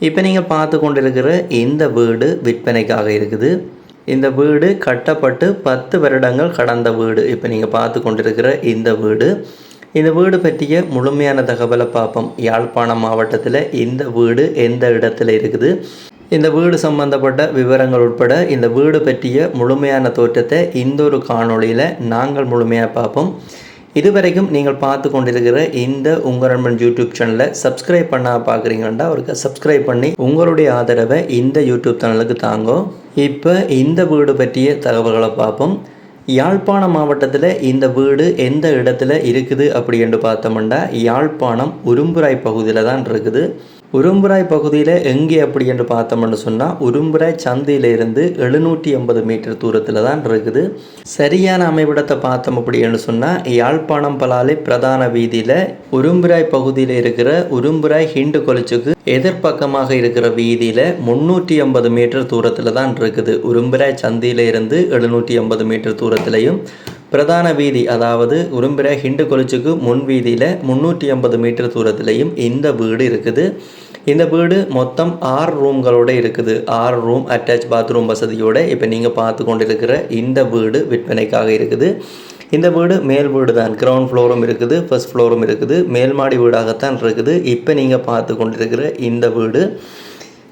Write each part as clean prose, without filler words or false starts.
இப்போ நீங்கள் பார்த்து கொண்டிருக்கிற இந்த வீடு விற்பனைக்காக இருக்குது. இந்த வீடு கட்டப்பட்டு 10 வருடங்கள் கடந்த வீடு. இப்போ நீங்கள் பார்த்து கொண்டிருக்கிற இந்த வீடு பற்றிய முழுமையான தகவலை பார்ப்போம். யாழ்ப்பாணம் மாவட்டத்தில் இந்த வீடு எந்த இடத்துல இருக்குது, இந்த வீடு சம்பந்தப்பட்ட விவரங்கள் உட்பட இந்த வீடு பற்றிய முழுமையான தோற்றத்தை இந்த ஒரு காணொளியில் நாங்கள் முழுமையாக பார்ப்போம். இதுவரைக்கும் நீங்கள் பார்த்து கொண்டிருக்கிற இந்த உங்கள் நண்பன் யூடியூப் சேனலை சப்ஸ்கிரைப் பண்ண பார்க்குறீங்கன்னா அவருக்கு சப்ஸ்கிரைப் பண்ணி உங்களுடைய ஆதரவை இந்த யூடியூப் சேனலுக்கு தாங்கோ. இப்போ இந்த வீடு பற்றிய தகவல்களை பார்ப்போம். யாழ்ப்பாணம் மாவட்டத்தில் இந்த வீடு எந்த இடத்துல இருக்குது அப்படி என்று பார்த்தோம்னா யாழ்ப்பாணம் உரும்புராய் பகுதியில் தான் இருக்குது. உரும்புராய் பகுதியில் எங்கே அப்படி என்று பார்த்தோம்னு சொன்னால் உரும்புராய் சந்தையிலிருந்து 780 மீட்டர் தூரத்தில் தான் இருக்குது. சரியான அமைவிடத்தை பார்த்தோம் அப்படின்னு சொன்னால் யாழ்ப்பாணம் பலாலை பிரதான வீதியில் உரும்புராய் பகுதியில் இருக்கிற உரும்புராய் ஹிண்டு கொலிச்சுக்கு எதிர்பக்கமாக இருக்கிற வீதியில் 380 மீட்டர் தூரத்தில் தான் இருக்குது. உரும்புராய் சந்தையிலிருந்து 780 மீட்டர் தூரத்திலையும் பிரதான வீதி அதாவது உரும்புராய் ஹிண்டு கொலிச்சுக்கு முன் வீதியில் 380 மீட்டர் தூரத்திலையும் இந்த வீடு இருக்குது. இந்த வீடு மொத்தம் 6 ரூம்களோடு இருக்குது. 6 ரூம் அட்டாச் பாத்ரூம் வசதியோடு இப்போ நீங்கள் பார்த்து கொண்டிருக்கிற இந்த வீடு விற்பனைக்காக இருக்குது. இந்த வீடு மேல் வீடு தான், கிரவுண்ட் ஃப்ளோரும் இருக்குது, ஃபர்ஸ்ட் ஃப்ளோரும் இருக்குது, மேல் மாடி வீடாகத்தான் இருக்குது. இப்போ நீங்கள் பார்த்து கொண்டிருக்கிற இந்த வீடு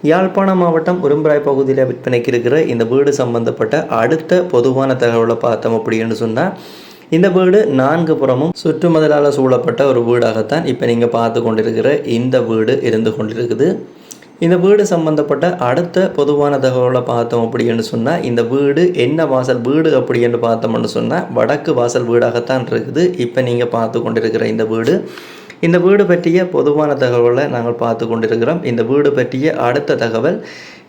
யாழ்ப்பாணம் மாவட்டம் உரும்புராய் பகுதியில் விற்பனைக்கு இருக்கிற இந்த வீடு சம்பந்தப்பட்ட அடுத்த பொதுவான தகவலை பார்த்தோம் அப்படின்னு சொன்னால் இந்த வீடு 4 புறமும் சுற்றுமதிலால் சூழப்பட்ட ஒரு வீடாகத்தான் இப்போ நீங்கள் பார்த்து கொண்டிருக்கிற இந்த வீடு இருந்து கொண்டிருக்குது. இந்த வீடு சம்பந்தப்பட்ட அடுத்த பொதுவான தகவலை பார்த்தோம் அப்படின்னு சொன்னால் இந்த வீடு என்ன வாசல் வீடு அப்படின்னு பார்த்தோம்னு சொன்னால் வடக்கு வாசல் வீடாகத்தான் இருக்குது. இப்போ நீங்கள் பார்த்து கொண்டிருக்கிற இந்த வீடு பற்றிய பொதுவான தகவலை நாங்கள் பார்த்து கொண்டிருக்கிறோம். இந்த வீடு பற்றிய அடுத்த தகவல்,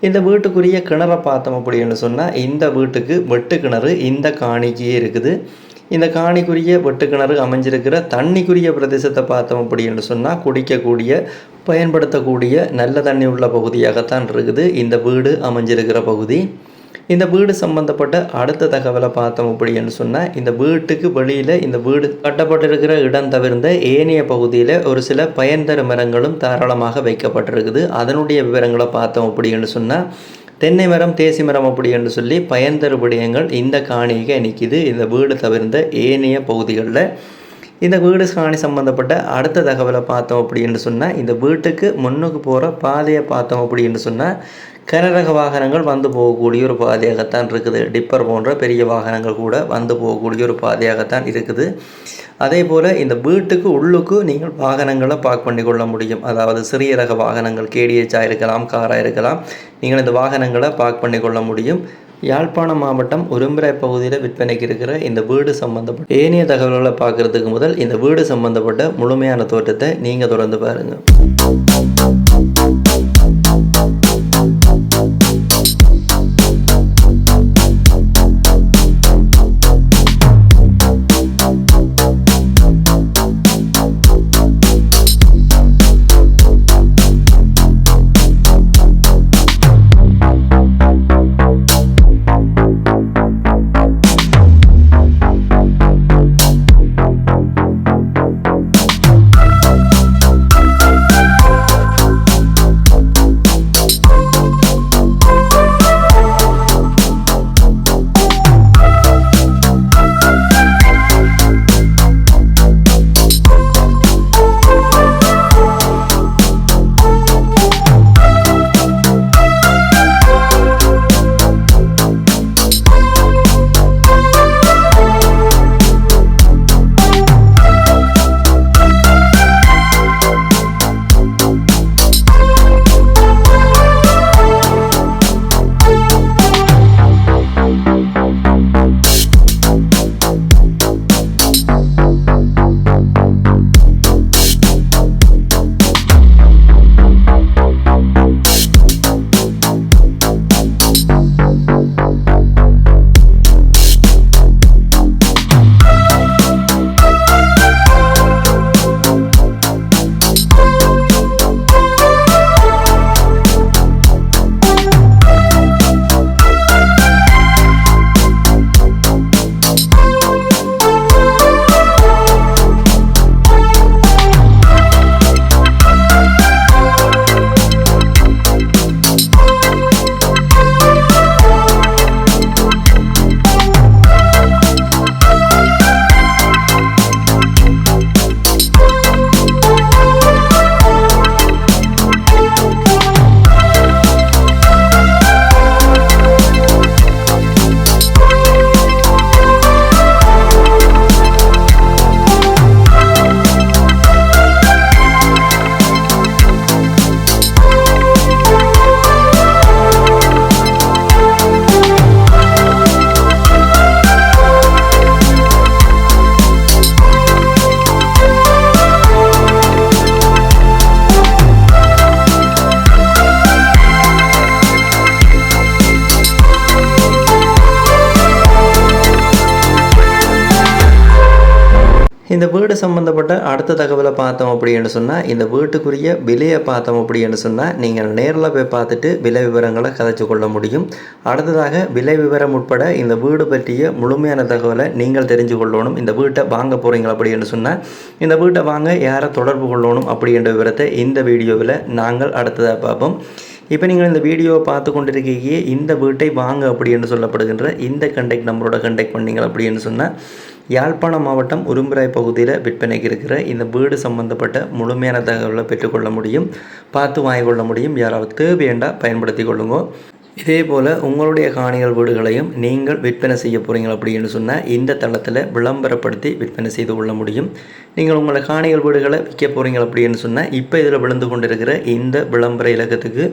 இந்த வீட்டுக்குரிய கிணறை பார்த்தோம் அப்படின்னு சொன்னால் இந்த வீட்டுக்கு வெட்டு கிணறு இந்த காணிக்கையே இருக்குது. இந்த காணிக்குரிய வெட்டு கிணறு அமைஞ்சிருக்கிற தண்ணிக்குரிய பிரதேசத்தை பார்த்தோம் அப்படின்னு சொன்னால் குடிக்கக்கூடிய பயன்படுத்தக்கூடிய நல்ல தண்ணி உள்ள பகுதியாகத்தான் இருக்குது இந்த வீடு அமைஞ்சிருக்கிற பகுதி. இந்த வீடு சம்பந்தப்பட்ட அடுத்த தகவலை பார்த்தோம் அப்படின்னு சொன்னால் இந்த வீட்டுக்கு வெளியில் இந்த வீடு கட்டப்பட்டிருக்கிற இடம் தவிர்ந்த ஏனைய பகுதியில் ஒரு சில பயன்தர மரங்களும் தாராளமாக வைக்கப்பட்டிருக்குது. அதனுடைய விவரங்களை பார்த்தோம் அப்படின்னு சொன்னால் தென்னை மரம், தேசி மரம் அப்படி என்று சொல்லி பயன்தரு விடயங்கள் இந்த காணிக்கு நிற்கிது இந்த வீடு தவிர்ந்த ஏனைய பகுதிகளில். இந்த வீடு காணி சம்பந்தப்பட்ட அடுத்த தகவலை பார்த்தோம் அப்படின்னு சொன்னால் இந்த வீட்டுக்கு முன்னுக்கு போகிற பாதையை பார்த்தோம் அப்படின்னு சொன்னால் கனரக வாகனங்கள் வந்து போகக்கூடிய ஒரு பாதையாகத்தான் இருக்குது. டிப்பர் போன்ற பெரிய வாகனங்கள் கூட வந்து போகக்கூடிய ஒரு பாதையாகத்தான் இருக்குது. அதே போல் இந்த வீட்டுக்கு உள்ளுக்கு நீங்கள் வாகனங்களை பார்க் பண்ணி கொள்ள முடியும். அதாவது சிறிய ரக வாகனங்கள் கேடிஹெச்சாக இருக்கலாம், காராக இருக்கலாம், நீங்கள் இந்த வாகனங்களை பார்க் பண்ணி கொள்ள முடியும். யாழ்ப்பாணம் மாவட்டம் உரும்புராய் பகுதியில் விற்பனைக்கு இருக்கிற இந்த வீடு சம்பந்தப்பட்ட ஏனைய தகவல்களை பார்க்குறதுக்கு முதல் இந்த வீடு சம்பந்தப்பட்ட முழுமையான தோற்றத்தை நீங்கள் தொடர்ந்து பாருங்கள். இந்த வீடு சம்பந்தப்பட்ட அடுத்த தகவலை பார்த்தோம் அப்படின்னு சொன்னால், இந்த வீட்டுக்குரிய விலையை பார்த்தோம் அப்படின்னு சொன்னால், நீங்கள் நேரில் போய் பார்த்துட்டு விலை விவரங்களை கதைச்சு கொள்ள முடியும். அடுத்ததாக விலை விவரம் உட்பட இந்த வீடு பற்றிய முழுமையான தகவலை நீங்கள் தெரிஞ்சு கொள்ளணும். இந்த வீட்டை வாங்க போகிறீங்க அப்படின்னு சொன்னால், இந்த வீட்டை வாங்க யாரை தொடர்பு கொள்ளணும் அப்படின்ற விவரத்தை இந்த வீடியோவில் நாங்கள் அடுத்ததாக பார்ப்போம். இப்போ நீங்கள் இந்த வீடியோவை பார்த்து கொண்டிருக்கீங்க, இந்த வீட்டை வாங்க அப்படின்னு சொல்லப்படுகின்ற இந்த கண்டெக்ட் நம்பரோட கண்டெக்ட் பண்ணீங்க அப்படின்னு சொன்னால், யாழ்ப்பாணம் மாவட்டம் உரும்பிராய் பகுதியில் விற்பனைக்கு இருக்கிற இந்த வீடு சம்பந்தப்பட்ட முழுமையான தகவலை பெற்றுக்கொள்ள முடியும், பார்த்து வாங்கிக்கொள்ள முடியும். யாராவது தேவையண்டா பயன்படுத்தி கொள்ளுங்க. இதே போல் உங்களுடைய காணிகள் வீடுகளையும் நீங்கள் விற்பனை செய்ய போகிறீங்க அப்படின்னு சொன்னால், இந்த தளத்தில் விளம்பரப்படுத்தி விற்பனை செய்து கொள்ள முடியும். நீங்கள் உங்களை காணிகள் வீடுகளை விற்க போகிறீங்க அப்படின்னு சொன்னால், இப்போ இதில் விழுந்து கொண்டிருக்கிற இந்த விளம்பர இலக்கத்துக்கு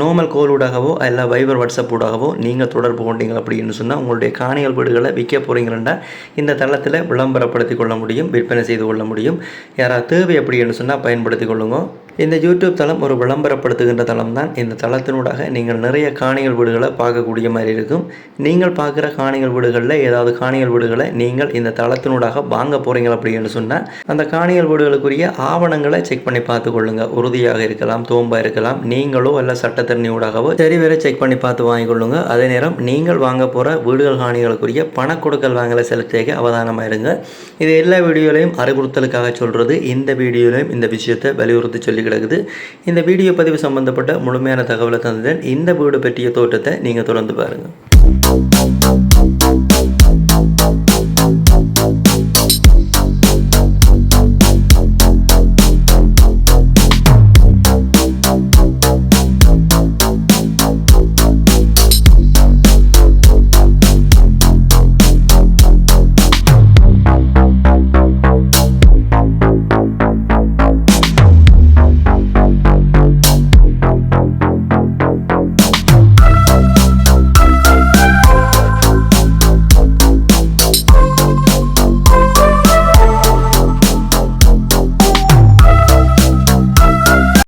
நார்மல் கோல் ஊடாகவோ இல்லை வைபர் வாட்ஸ்அப் ஊடாகவோ நீங்கள் தொடர்பு கொண்டீங்க அப்படின்னு சொன்னால், உங்களுடைய காணிகள் வீடுகளை விற்க போகிறீங்கன்னா இந்த தளத்தில் விளம்பரப்படுத்தி கொள்ள முடியும், விற்பனை செய்து கொள்ள முடியும். யாராவது தேவை அப்படின்னு சொன்னால் பயன்படுத்தி கொள்ளுங்க. இந்த யூடியூப் தளம் ஒரு விளம்பரப்படுத்துகின்ற தளம் தான். இந்த தளத்தினூடாக நீங்கள் நிறைய காணிகள் வீடுகளை பார்க்கக்கூடிய மாதிரி இருக்கும். நீங்கள் பார்க்குற காணிகள் வீடுகளில் ஏதாவது காணிகள் வீடுகளை நீங்கள் இந்த தளத்தினூடாக வாங்க போகிறீங்க அப்படின்னு சொன்னால், அந்த காணிகள் வீடுகளுக்குரிய ஆவணங்களை செக் பண்ணி பார்த்து கொள்ளுங்கள். உறுதியாக இருக்கலாம், தோம்பாக இருக்கலாம். நீங்களோ அல்ல சட்டத்தரணியூடாகவோ சரிவரை செக் பண்ணி பார்த்து வாங்கிக்கொள்ளுங்க. அதே நேரம் நீங்கள் வாங்க போகிற வீடுகள் காணிகளுக்குரிய பண கொடுக்கல் வாங்கலை செலுத்த அவதானமாக இருங்க. இது எல்லா வீடியோலையும் அறிவுறுத்தலுக்காக சொல்கிறது. இந்த வீடியோலையும் இந்த விஷயத்தை வலியுறுத்தி சொல்லி கிடக்குது. இந்த வீடியோ பதிவு சம்பந்தப்பட்ட முழுமையான தகவலை தந்தேன். இந்த வீடு பற்றிய தோற்றத்தை நீங்கள் தொடர்ந்து பாருங்கள்.